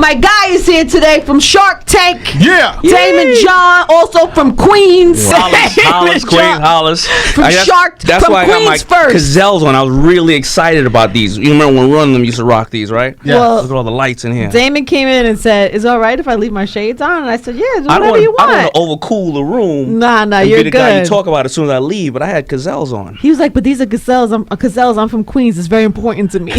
My guy is here today from Shark Tank. Yeah. Daymond John, also from Queens. Hollis, Queens, Hollis. From Shark Tank. That's from why Queens I got my Gazelles on. I was really excited about these. You remember when Run Them used to rock these, right? Yeah. Well, look at all the lights in here. Daymond came in and said, "Is it all right if I leave my shades on?" And I said, "Yeah, do whatever you want." I don't want to overcool the room. Nah, and you're be the guy good. you talk about as soon as I leave, but I had Gazelles on. He was like, "But these are Gazelles. I'm from Queens. It's very important to me."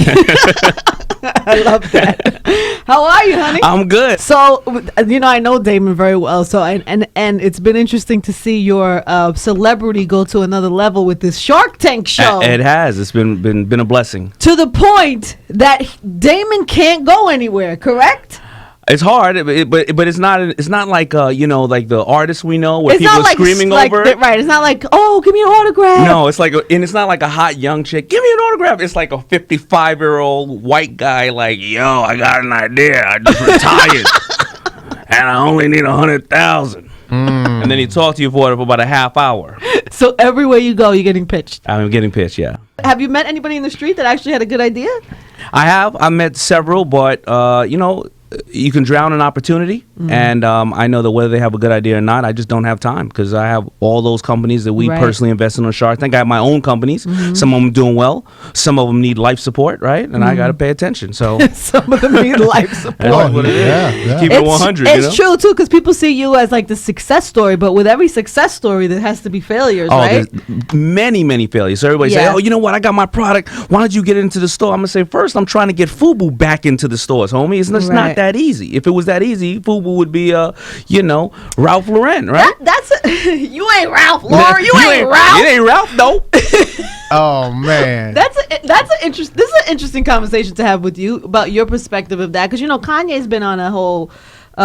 I love that. How are you, honey? I'm good. So, I know Daymond very well. So, and it's been interesting to see your celebrity go to another level with this Shark Tank show. It has. It's been a blessing. To the point that Daymond can't go anywhere. Correct? It's hard, but it's not like like the artists we know where It's people not are like screaming over it. Right. It's not like, oh, give me an autograph. No, it's like, and it's not like a hot young chick. Give me an autograph. It's like a 55-year-old white guy. Like, yo, I got an idea. I just retired, and I only need 100,000. And then he talked to you for about a half hour. So everywhere you go, you're getting pitched. I'm getting pitched. Yeah. Have you met anybody in the street that actually had a good idea? I have. I met several, but you can drown in opportunity, and I know that whether they have a good idea or not, I just don't have time because I have all those companies that we personally invest in on Shark Tank. I have my own companies. Some of them doing well. Some of them need life support, right? And I got to pay attention. So some of them need life support. That's what it is. Yeah. Keep it 100. It's true too, because people see you as like the success story, but with every success story, there has to be failures, right? There's many failures. So everybody say, "Oh, you know what? I got my product. Why don't you get it into the store?" I'm gonna say, first, I'm trying to get FUBU back into the stores, homie. It's not that easy. If it was that easy, FUBU would be, Ralph Lauren, right? You ain't Ralph Lauren. You ain't Ralph. It ain't Ralph, though. Oh man. This is an interesting conversation to have with you about your perspective of that, because Kanye's been on a whole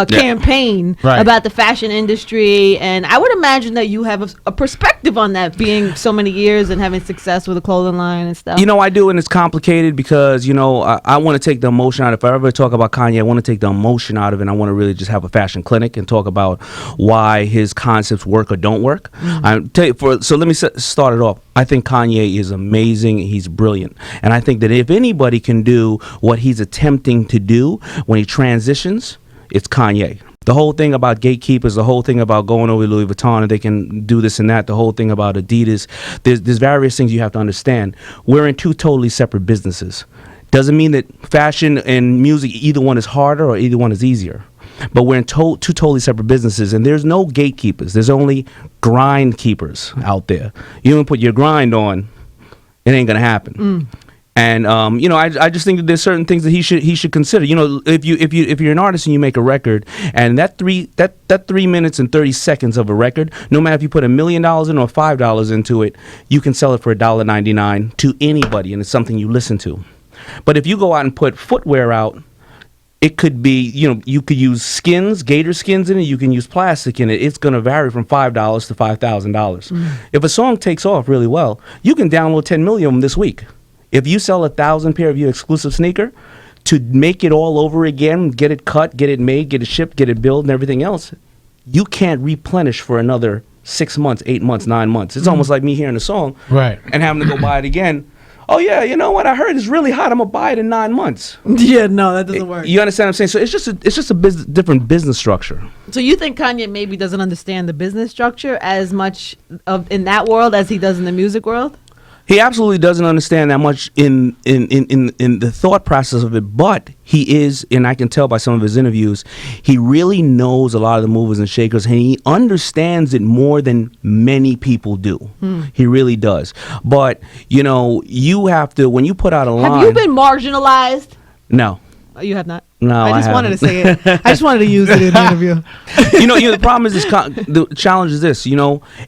campaign about the fashion industry, and I would imagine that you have a perspective on that, being so many years and having success with a clothing line and stuff. I do, and it's complicated because I want to take the emotion out. If I ever talk about Kanye, I want to take the emotion out of it, and I want to really just have a fashion clinic and talk about why his concepts work or don't work. So let me start it off. I think Kanye is amazing. He's brilliant, and I think that if anybody can do what he's attempting to do when he transitions, it's Kanye. The whole thing about gatekeepers, the whole thing about going over Louis Vuitton and they can do this and that, the whole thing about Adidas, there's various things you have to understand. We're in two totally separate businesses. Doesn't mean that fashion and music, either one is harder or either one is easier. But we're in two totally separate businesses, and there's no gatekeepers. There's only grind keepers out there. You don't put your grind on, it ain't gonna happen. And I just think that there's certain things that he should consider. If you're an artist and you make a record, and that 3 minutes and 30 seconds of a record, no matter if you put $1 million in or $5 into it, you can sell it for $1.99 to anybody, and it's something you listen to. But if you go out and put footwear out, it could be, you could use skins, gator skins in it. You can use plastic in it. It's going to vary from $5 to $5,000. If a song takes off really well, you can download 10 million of them this week. If you sell 1,000 pair of your exclusive sneaker, to make it all over again, get it cut, get it made, get it shipped, get it built, and everything else, you can't replenish for another 6 months, 8 months, 9 months. It's almost like me hearing a song and having to go buy it again. Oh yeah, you know what? I heard it's really hot. I'm gonna buy it in 9 months. Yeah, no, that doesn't work. You understand what I'm saying? So it's just a different business structure. So you think Kanye maybe doesn't understand the business structure as much in that world as he does in the music world? He absolutely doesn't understand that much in the thought process of it, but he is, and I can tell by some of his interviews, he really knows a lot of the movers and shakers, and he understands it more than many people do. He really does. But, you have to, when you put out a line... Have you been marginalized? No. Oh, you have not? No, I just wanted to say it. I just wanted to use it in the interview. The problem is the challenge is this.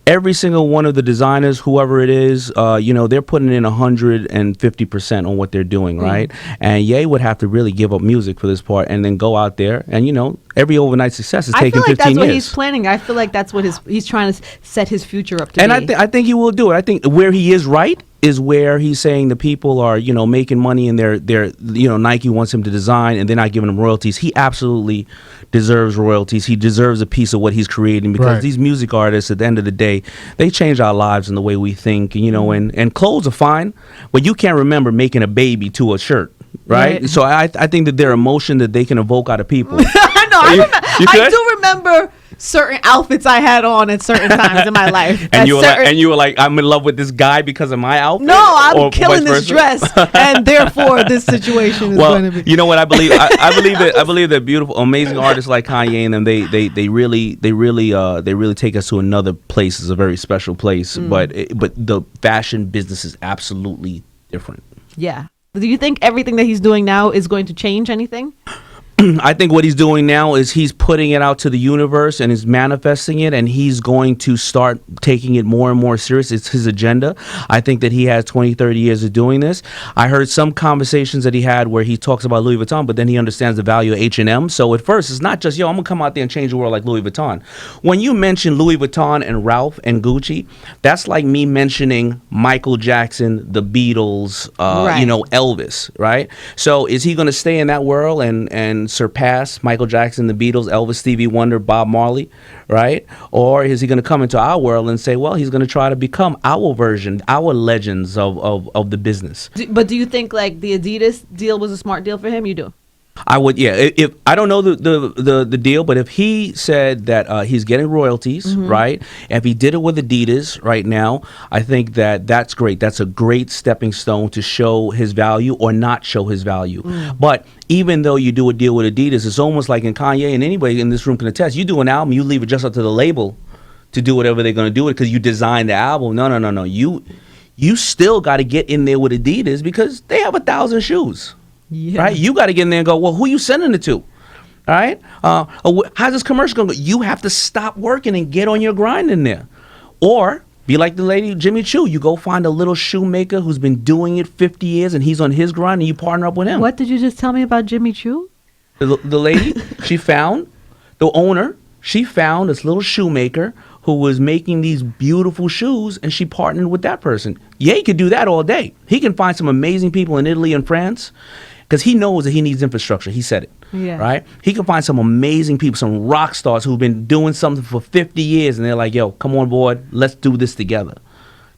Every single one of the designers, whoever it is, they're putting in 150% on what they're doing, right? And Ye would have to really give up music for this part, and then go out there, and every overnight success is taking 15 years. I feel like that's what he's planning. I feel like that's what he's trying to set his future up to. And I think he will do it. I think where he is right is where he's saying the people are, making money and they're Nike wants him to design and they're not giving him royalties. He absolutely deserves royalties. He deserves a piece of what he's creating, because these music artists, at the end of the day, they change our lives in the way we think, and clothes are fine, but you can't remember making a baby to a shirt. right? So I think that their emotion that they can evoke out of people. I know. I do remember certain outfits I had on at certain times in my life. And you were like, I'm in love with this guy because of my outfit. No, I'm killing this dress, and therefore this situation is going to be. You know what I believe? I believe that beautiful, amazing artists like Kanye and them. They really take us to another place. It's a very special place. But the fashion business is absolutely different. Yeah. Do you think everything that he's doing now is going to change anything? I think what he's doing now is he's putting it out to the universe and is manifesting it, and he's going to start taking it more and more serious. It's his agenda. I think that he has 20, 30 years of doing this. I heard some conversations that he had where he talks about Louis Vuitton, but then he understands the value of H&M. So at first, it's not just, I'm going to come out there and change the world like Louis Vuitton. When you mention Louis Vuitton and Ralph and Gucci, that's like me mentioning Michael Jackson, the Beatles, Elvis, right? So is he going to stay in that world and surpass Michael Jackson, the Beatles, Elvis, Stevie Wonder, Bob Marley, right? Or is he going to come into our world and say, well, he's going to try to become our version, our legends of the business? But do you think like the Adidas deal was a smart deal for him? You do? I would, yeah. If I don't know the deal, but if he said that he's getting royalties, right? If he did it with Adidas right now, I think that's great. That's a great stepping stone to show his value or not show his value. But even though you do a deal with Adidas, it's almost like in Kanye, and anybody in this room can attest. You do an album, you leave it just up to the label to do whatever they're going to do with it because you designed the album. No. You still got to get in there with Adidas because they have 1,000 shoes. Yeah. Right? You got to get in there and go, well, who you sending it to? All right? How's this commercial going to go? You have to stop working and get on your grind in there. Or be like the lady, Jimmy Choo. You go find a little shoemaker who's been doing it 50 years and he's on his grind and you partner up with him. What did you just tell me about Jimmy Choo? The lady, she found this little shoemaker who was making these beautiful shoes, and she partnered with that person. Yeah, he could do that all day. He can find some amazing people in Italy and France because he knows that he needs infrastructure. He said it, right? He can find some amazing people, some rock stars who've been doing something for 50 years, and they're like, yo, come on board, let's do this together.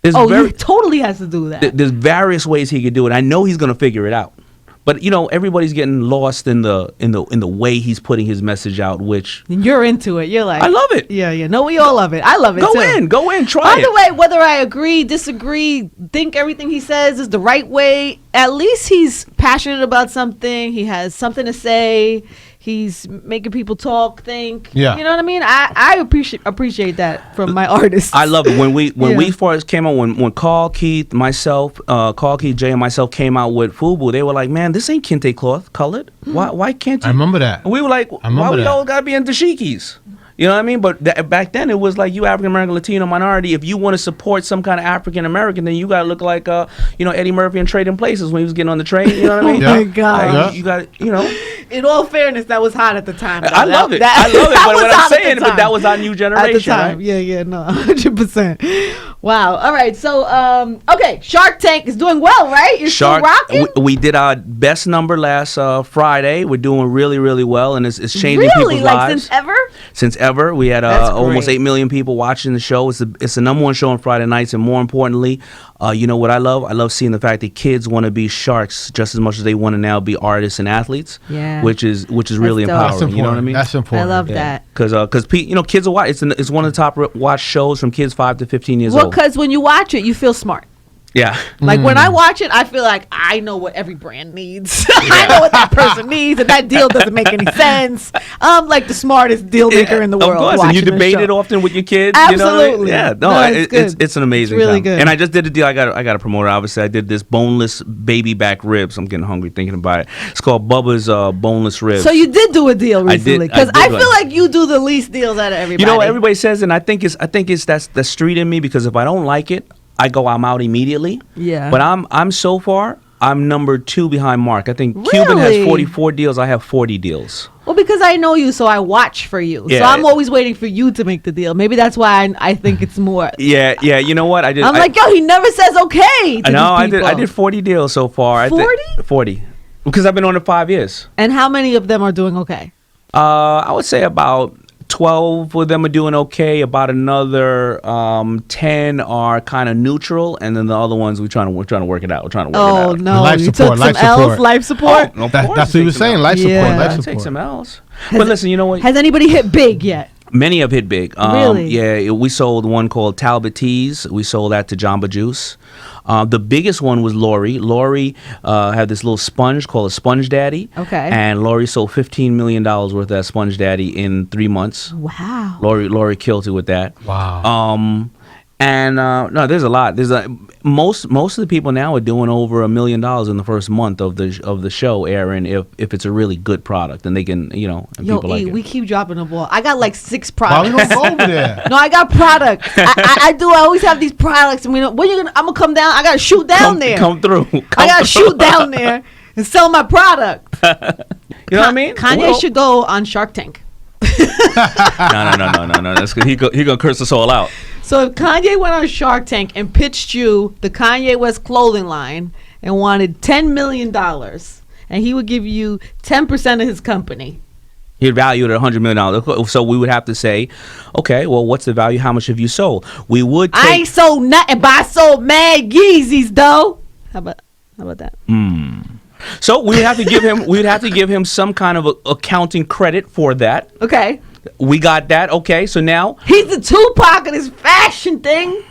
He totally has to do that. There's various ways he could do it. I know he's going to figure it out. But everybody's getting lost in the way he's putting his message out, which you're into it. You're like, I love it. Yeah. No, we all love it. I love it. Go in, try it. By the way, whether I agree, disagree, think everything he says is the right way, at least he's passionate about something. He has something to say. He's making people talk, think. Yeah. You know what I mean? I appreciate that from my artists. I love it. When we first came out, when Carl Keith, Jay, and myself came out with FUBU, they were like, man, this ain't kente cloth colored. Why can't you? I remember that. And we were like, why we all gotta be into dashikis? You know what I mean? But back then, it was like, you African American, Latino minority. If you want to support some kind of African American, then you got to look like, Eddie Murphy in Trading Places when he was getting on the train. You know what I mean? Oh my God! Like, you got, In all fairness, that was hot at the time. I love it. I love it. But what I'm saying, but that was our new generation, at the time. Right? Yeah, no, 100%. Wow. All right. So, okay, Shark Tank is doing well, right? You're still rocking. We did our best number last Friday. We're doing really, really well, and it's changing people's lives. Since ever? Since ever. We had almost 8 million people watching the show. It's the number one show on Friday nights, and more importantly, you know what I love? I love seeing the fact that kids want to be sharks just as much as they want to now be artists and athletes. Yeah. Which is really empowering. You know what I mean? That's important. I love that. Because kids are watching. It's one of the top watched shows from kids 5 to 15 years old. Because when you watch it, you feel smart. Yeah. Like when I watch it, I feel like I know what every brand needs. I know what that person needs, and that deal doesn't make any sense. I'm like the smartest deal maker in the world. Of course, and you debate it often with your kids. Absolutely. You know what I mean? Yeah. It's an amazing it's really time. good. And I just did a deal. I got to promote it. Obviously, I did this boneless baby back ribs. I'm getting hungry thinking about it. It's called Bubba's boneless ribs. So you did do a deal recently, because I feel like you do the least deals out of everybody. You know what everybody says, and I think it's that's the street in me, because if I don't like it, I'm out immediately. Yeah. But I'm number 2 behind Mark. I think really? Cuban has 44 deals. I have 40 deals. Well, because I know you, so I watch for you. Yeah. So I'm always waiting for you to make the deal. Maybe that's why I think it's more. Yeah. You know what? I'm like, yo, he never says okay to I did 40 deals so far. 40? 40. Because I've been on it 5 years. And how many of them are doing okay? I would say about 12 of them are doing okay. About another 10 are kind of neutral, and then the other ones we're trying to work it out. We're trying to work it out. Oh no, Life you support, took life some L's, support. life support. Oh, That's what he was saying. Life support. Yeah. Life Take support. some L's. But listen, you know what? Has anybody hit big yet? Many have hit big. Really? Yeah, we sold one called Talbot Teas. We sold that to Jamba Juice. The biggest one was Lori. Lori had this little sponge called a Sponge Daddy. Okay. And Lori sold $15 million worth of that Sponge Daddy in 3 months. Wow. Lori killed it with that. Wow. And no, there's a lot. Most of the people now are doing over $1 million in the first month of the show airing if it's a really good product and they can and people like it. We keep dropping the ball. I got like 6 Why we products. don't go over there? No, I got products. I do. I always have these products, and I'm gonna come down. I gotta shoot down there. Come through. I gotta shoot down there and sell my product. You know what I mean? Kanye should go on Shark Tank. No. That's good. He gonna curse us all out. So if Kanye went on Shark Tank and pitched you the Kanye West clothing line and wanted $10 million, and he would give you 10% of his company. He'd value it at $100 million. So we would have to say, okay, well, what's the value? How much have you sold? We would take... I ain't sold nothing, but I sold mad Yeezys, though. How about that? So we would have to give him some kind of accounting credit for that. Okay. We got that. Okay, so now He's the Tupac of this fashion thing.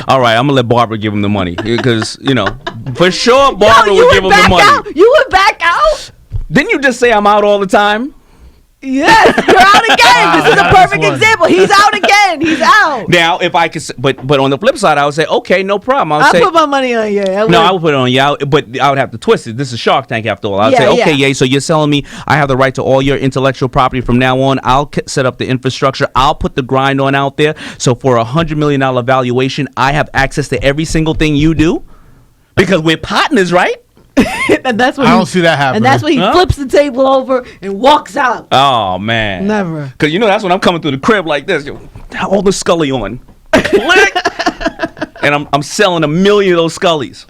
All right, I'm gonna let Barbara give him the money because for sure Barbara would give him the money. You would back out? Didn't you just say I'm out all the time? Yes, you're out again. This is a perfect example. He's out again. He's out. Now, if I could, but on the flip side, I would say, okay, no problem. I would say, put my money on you. I would put it on you, but I would have to twist it. This is Shark Tank after all. I would say, okay, yeah. So you're selling me, I have the right to all your intellectual property from now on. I'll set up the infrastructure. I'll put the grind on out there. So for $100 million valuation, I have access to every single thing you do because we're partners, right? And that's what I don't see that happening. And that's when he flips the table over and walks out. Oh man, never. Because that's when I'm coming through the crib like this, all the Scully on, and I'm selling 1 million of those Scullys.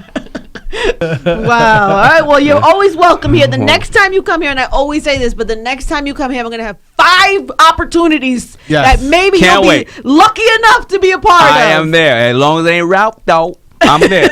Wow. All right. Well, you're always welcome here. The next time you come here, and I always say this, but the next time you come here, I'm going to have 5 opportunities that maybe you'll be lucky enough to be a part of. I am there. As long as they ain't route though, I'm there.